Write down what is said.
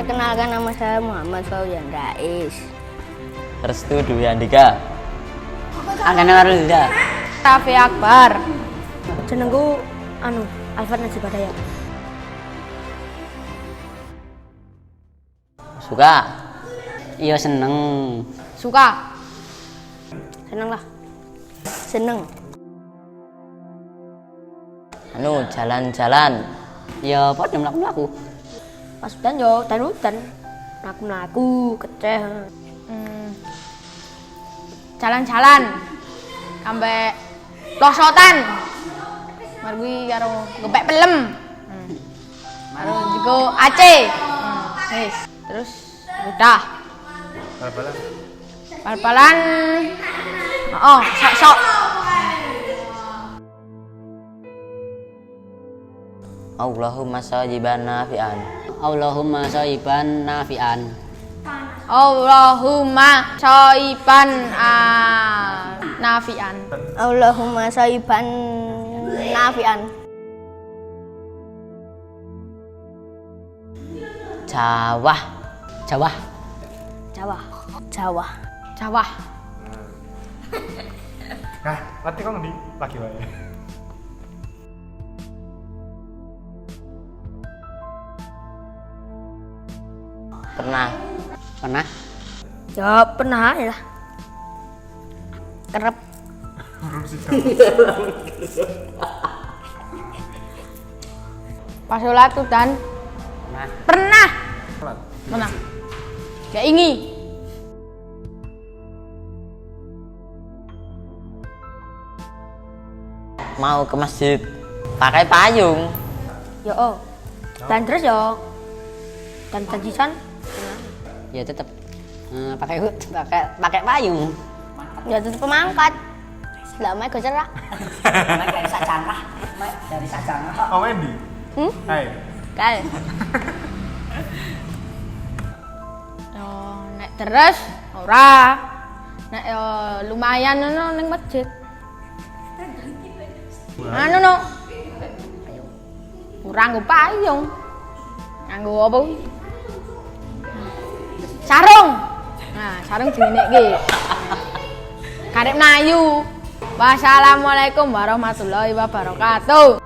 Perkenalkan, nama saya Muhammad Fauzian Rais. Restu Dwi Andika. Angkana Arulda. Raffi Akbar. Jenengku Alfat Najib Badaya. Suka? Iya seneng. Suka? Seneng lah. Seneng. Jalan-jalan. Ya padha mlaku-mlaku. Pas hutan yo hutan. Mlaku-mlaku, keceh. Jalan-jalan. Sampai plosotan. Margi karo gepek pelem. Karo juga Aceh. Wis, terus udah. Bal-balan. Bal-balan. Oh, sok-sok. Allahumma shayiban nafi'an. Allahumma shayyiban nafi'an. Allahumma shayyiban nafi'an. Allahumma shayyiban nafi'an. Jawa. Jawa. Jawa. Jawa. Jawa. Nah, nanti kau ngendi lagi wae. Pernah? Ya pernah ya. Kerep. Pas sholat tuh dan pernah. Gak ingin. Mau ke masjid pakai payung. Yo. Dan terus yo. Dan tajisan. Ya tetap pakai payung. Ya tetap pemangkat. Lama gue cerah. Dari sajangah. Dari sajangah. Oh, Wendy. Hai. Kal. Yo nek terus ora. Nek yo lumayan ngono ning masjid. Anu no. Ora nggo payung. Nganggo apa kuwi? Sarung. Nah, sarung jenenge iki. Karep nayu. Wassalamualaikum warahmatullahi wabarakatuh.